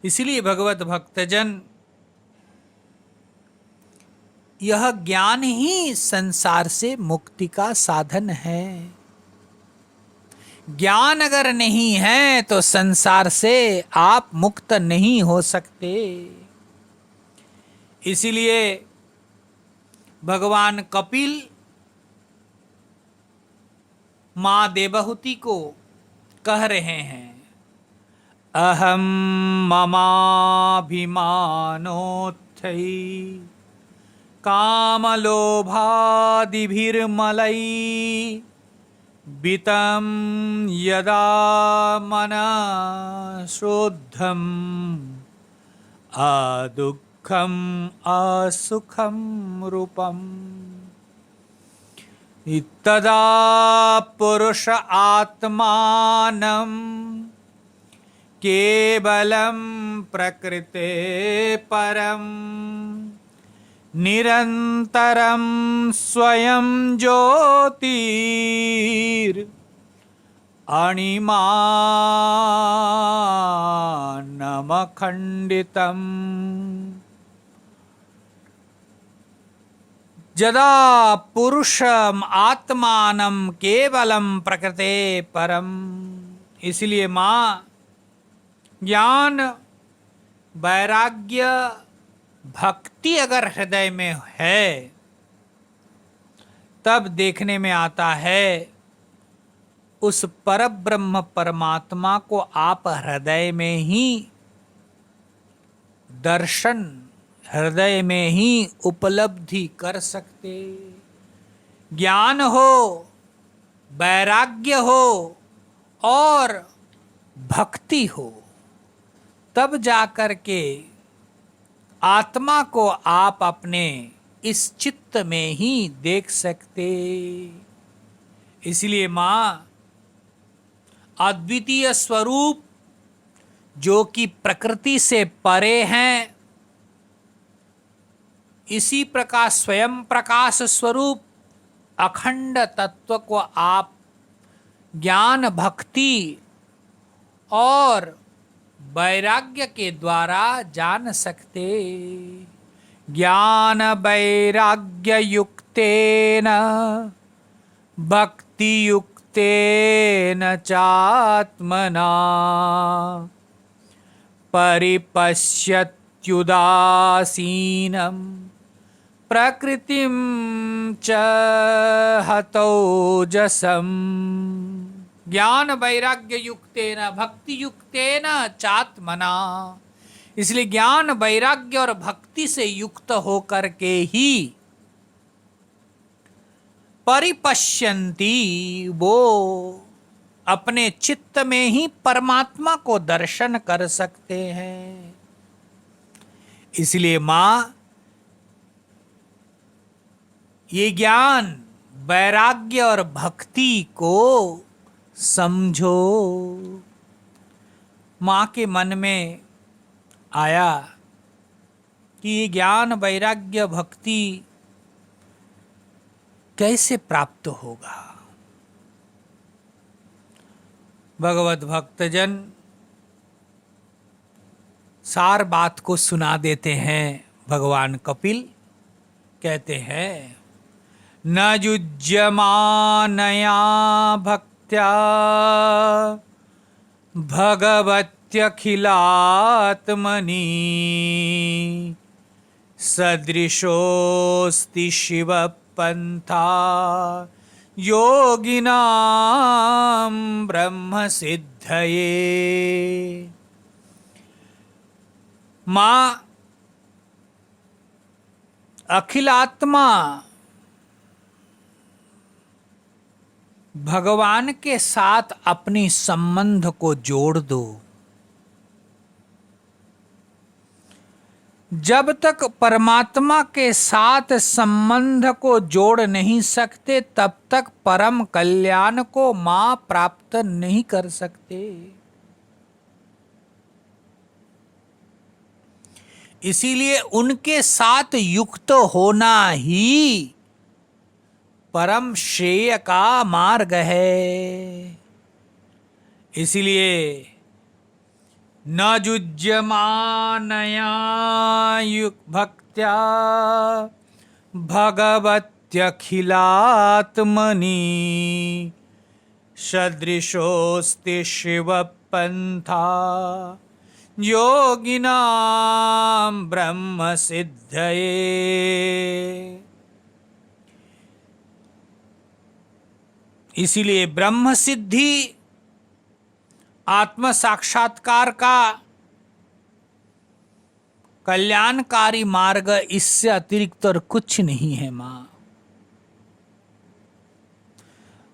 इसलिए भगवत भक्तजन, यह ज्ञान ही संसार से मुक्ति का साधन है। ज्ञान अगर नहीं है तो संसार से आप मुक्त नहीं हो सकते। इसीलिए भगवान कपिल मां देवहूति को कह रहे हैं, अहम ममाभिमानोत्थै कामलोभादिभिर्मलै वितं यदा मनः शुद्धम् अदुःखम् असुखं रूपम् तदा पुरुष आत्मानं केवलं प्रकृते परम निरंतरं स्वयं ज्योतिर् अणिमानमखण्डितम् यदा पुरुषम आत्मानं केवलम प्रकृते परम। इसलिए मां, ज्ञान, वैराग्य, भक्ति अगर हृदय में है, तब देखने में आता है उस परब्रह्म परमात्मा को आप हृदय में ही दर्शन, हृदय में ही उपलब्धि कर सकते। ज्ञान हो वैराग्य हो और भक्ति हो, तब जाकर के आत्मा को आप अपने इस चित्त में ही देख सकते। इसलिए मां अद्वितीय स्वरूप जो कि प्रकृति से परे हैं, इसी प्रकार स्वयं प्रकाश स्वरूप अखंड तत्व को आप ज्ञान भक्ति और वैराग्य के द्वारा जान सकते। ज्ञान वैराग्य युक्तेन भक्ति युक्तेन चात्मना परिपश्यत्युदासीनं प्रकृतिं च हतोजसम्। ज्ञान वैराग्य युक्तेन भक्ति युक्तेन चात्मना। इसलिए ज्ञान वैराग्य और भक्ति से युक्त होकर के ही परिपश्यन्ति, वो अपने चित्त में ही परमात्मा को दर्शन कर सकते हैं। इसलिए मां ये ज्ञान वैराग्य और भक्ति को समझो। मां के मन में आया कि ये ज्ञान वैराग्य भक्ति कैसे प्राप्त होगा। भगवत भक्तजन सार बात को सुना देते हैं। भगवान कपिल कहते हैं, न युज्यमानया भक्त्या भगवत्यखिलात्मनि सदृशोऽस्ति शिव पंथा योगिनां ब्रह्म सिद्धये। मां अखिलात्मा भगवान के साथ अपनी संबंध को जोड़ दो। जब तक परमात्मा के साथ संबंध को जोड़ नहीं सकते, तब तक परम कल्याण को मां प्राप्त नहीं कर सकते। इसीलिए उनके साथ युक्त होना ही परम श्रेय का मार्ग है। इसलिए न युज्यमानया भक्त्या भगवत्यखिलात्मनि सदृशोऽस्ति शिव पंथा योगिनां ब्रह्म सिद्धये। इसीलिए ब्रह्म सिद्धि आत्म साक्षात्कार का कल्याणकारी मार्ग, इससे अतिरिक्त और कुछ नहीं है मां।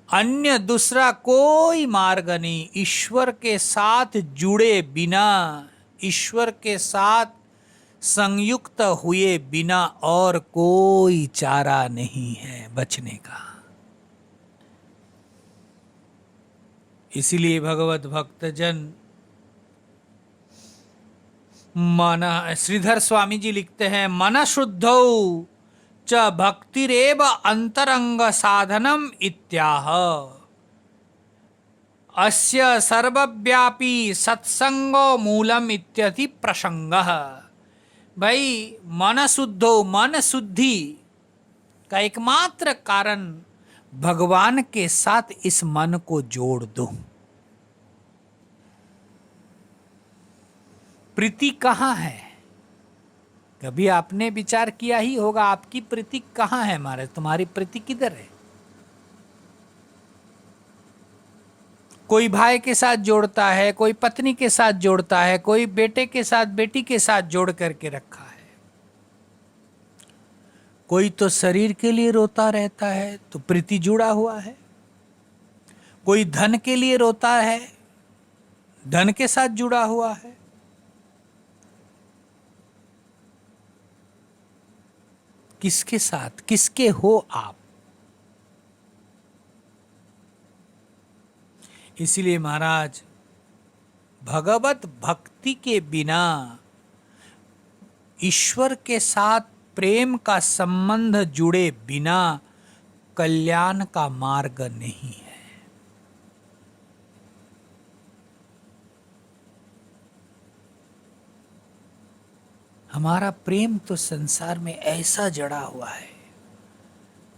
अन्य दूसरा कोई मार्ग नहीं। ईश्वर के साथ जुड़े बिना, ईश्वर के साथ संयुक्त हुए बिना और कोई चारा नहीं है बचने का। इसीलिए भगवत भक्तजन मन, श्रीधर स्वामी जी लिखते हैं, मन शुद्धौ च भक्तिरेव अंतरंग साधनम इत्याह अस्य सर्वव्यापी सत्संगो मूलम इत्यति प्रसंगः। भाई मन शुद्धो, मन शुद्धि का एकमात्र कारण भगवान के साथ इस मन को जोड़ दो। प्रीति कहाँ है? कभी आपने विचार किया ही होगा, आपकी प्रीति कहाँ है? महाराज तुम्हारी प्रीति किधर है? कोई भाई के साथ जोड़ता है, कोई पत्नी के साथ जोड़ता है, कोई बेटे के साथ बेटी के साथ जोड़ करके रखा है। कोई तो शरीर के लिए रोता रहता है, तो प्रीति जुड़ा हुआ है। कोई धन के लिए रोता है, धन के साथ जुड़ा हुआ है। किसके साथ, किसके हो आप? इसलिए महाराज, भगवत भक्ति के बिना ईश्वर के साथ प्रेम का संबंध जुड़े बिना कल्याण का मार्ग नहीं है। हमारा प्रेम तो संसार में ऐसा जड़ा हुआ है,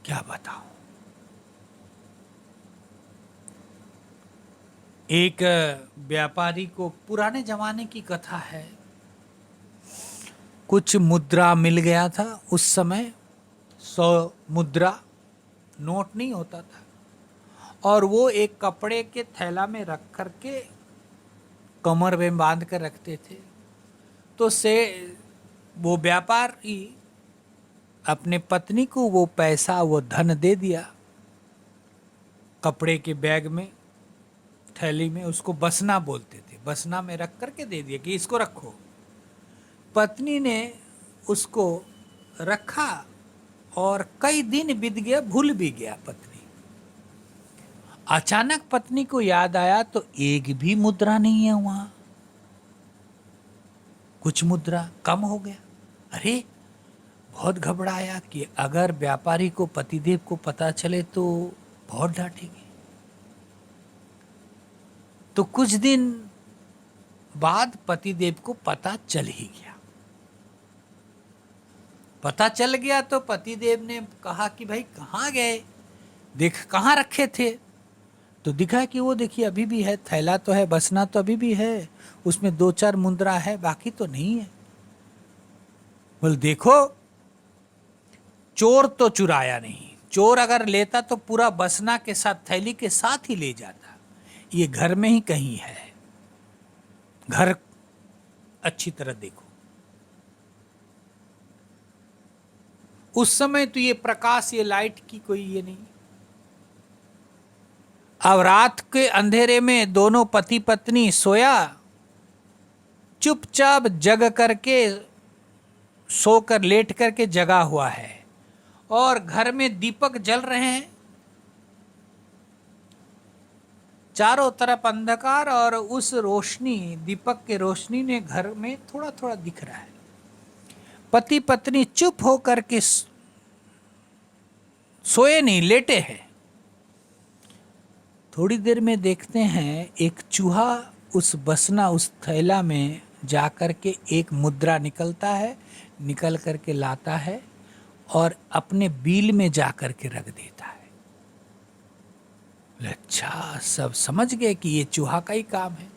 क्या बताऊं। एक व्यापारी को, पुराने जमाने की कथा है, कुछ मुद्रा मिल गया था। उस समय 100 मुद्रा, नोट नहीं होता था, और वो एक कपड़े के थैला में रख करके कमर में बांध कर रखते थे। तो से वो व्यापारी अपने पत्नी को वो पैसा, वो धन दे दिया कपड़े के बैग में, थैली में। उसको बसना बोलते थे, बसना में रख करके दे दिया कि इसको रखो। पत्नी ने उसको रखा और कई दिन बीत गया, भूल भी गया पत्नी। अचानक पत्नी को याद आया तो एक भी मुद्रा नहीं है वहां, कुछ मुद्रा कम हो गया। अरे, बहुत घबराया कि अगर व्यापारी को, पतिदेव को पता चले तो बहुत डांटेंगे। तो कुछ दिन बाद पतिदेव को पता चल ही गया। पता चल गया तो पतिदेव ने कहा कि भाई कहाँ गए, देख कहाँ रखे थे। तो दिखा कि वो देखिए अभी भी है, थैला तो है, बसना तो अभी भी है, उसमें 2-4 मुद्रा है, बाकी तो नहीं है। बोल देखो, चोर तो चुराया नहीं, चोर अगर लेता तो पूरा बसना के साथ, थैली के साथ ही ले जाता। ये घर में ही कहीं है, घर अच्छी तरह देखो। उस समय तो ये प्रकाश, ये लाइट की कोई ये नहीं। अब रात के अंधेरे में दोनों पति पत्नी सोया, चुपचाप जग करके, सोकर लेट करके जगा हुआ है, और घर में दीपक जल रहे हैं, चारों तरफ अंधकार, और उस रोशनी, दीपक के रोशनी ने घर में थोड़ा थोड़ा दिख रहा है। पति पत्नी चुप होकर के सोए नहीं, लेटे हैं। थोड़ी देर में देखते हैं एक चूहा उस बसना, उस थैला में जाकर के एक मुद्रा निकलता है, निकल करके लाता है और अपने बिल में जाकर के रख देता है। अच्छा, सब समझ गए कि ये चूहा का ही काम है।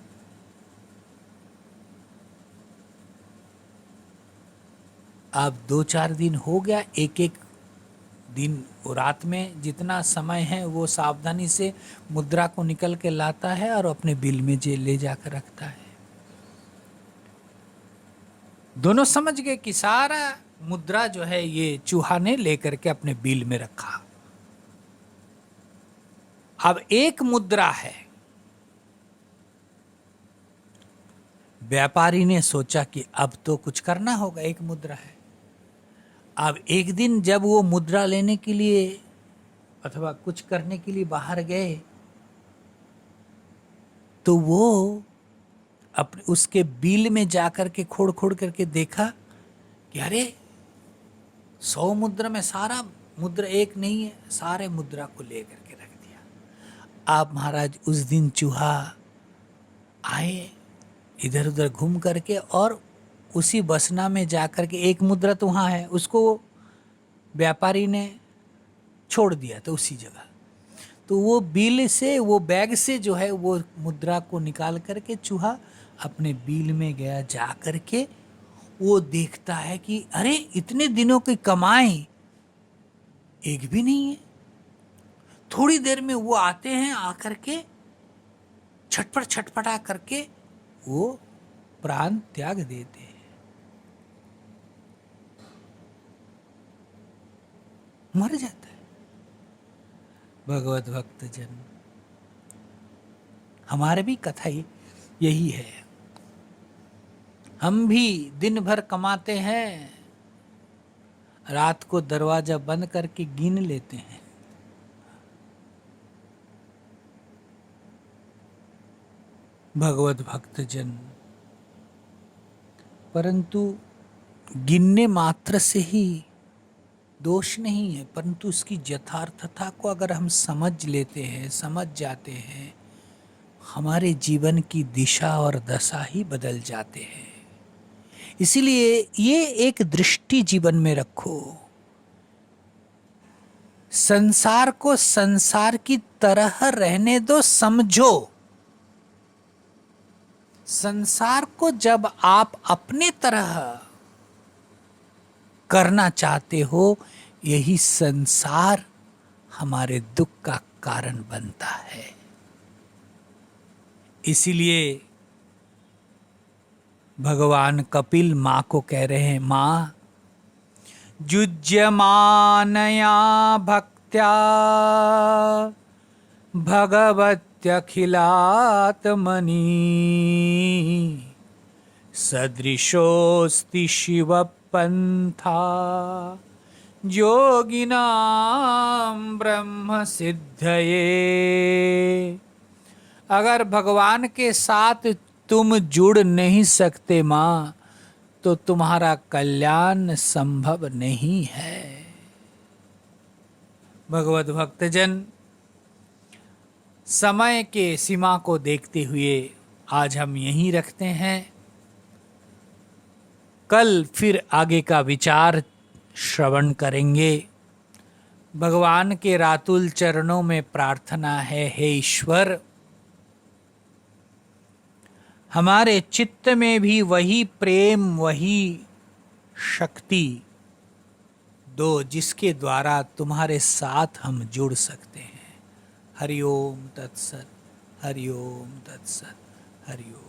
अब 2-4 दिन हो गया, एक एक दिन, वो रात में जितना समय है वो सावधानी से मुद्रा को निकल के लाता है और अपने बिल में ले जाकर रखता है। दोनों समझ गए कि सारा मुद्रा जो है ये चूहा ने लेकर के अपने बिल में रखा। अब एक मुद्रा है। व्यापारी ने सोचा कि अब तो कुछ करना होगा, एक मुद्रा है। अब एक दिन जब वो मुद्रा लेने के लिए अथवा कुछ करने के लिए बाहर गए, तो वो अपने उसके बिल में जाकर के खोड़ खोड़ करके देखा कि अरे 100 मुद्रा में सारा मुद्रा एक नहीं है, सारे मुद्रा को ले करके रख दिया। आप महाराज उस दिन चूहा आए, इधर उधर घूम करके, और उसी बसना में जाकर के, एक मुद्रा तो वहाँ है, उसको व्यापारी ने छोड़ दिया था उसी जगह। तो वो बिल से, वो बैग से जो है वो मुद्रा को निकाल करके चूहा अपने बिल में गया, जा करके वो देखता है कि अरे इतने दिनों की कमाई एक भी नहीं है। थोड़ी देर में वो आते हैं, आकर के छटपट छटपटा करके वो प्राण त्याग देते हैं। मर जाता है। भगवत भक्त जन, हमारे भी कथा यही है। हम भी दिन भर कमाते हैं, रात को दरवाजा बंद करके गिन लेते हैं। भगवत भक्तजन, परंतु गिनने मात्र से ही दोष नहीं है, परंतु उसकी यथार्थता को अगर हम समझ लेते हैं, समझ जाते हैं, हमारे जीवन की दिशा और दशा ही बदल जाते हैं। इसीलिए ये एक दृष्टि जीवन में रखो। संसार को संसार की तरह रहने दो, समझो। संसार को जब आप अपने तरह करना चाहते हो, यही संसार हमारे दुख का कारण बनता है। इसीलिए भगवान कपिल माँ को कह रहे हैं, माँ युज्यमानया भक्त्या भगवत्यखिलात्मनि सदृशोऽस्ति शिवपन्था योगिनां ब्रह्म सिद्धये। अगर भगवान के साथ तुम जुड़ नहीं सकते माँ, तो तुम्हारा कल्याण संभव नहीं है। भगवत भक्तजन, समय के सीमा को देखते हुए आज हम यहीं रखते हैं। कल फिर आगे का विचार श्रवण करेंगे। भगवान के रातुल चरणों में प्रार्थना है, हे ईश्वर, हमारे चित्त में भी वही प्रेम, वही शक्ति दो जिसके द्वारा तुम्हारे साथ हम जुड़ सकते हैं। हरि ओम तत्सत, हरि ओम तत्सत, हरि ओम।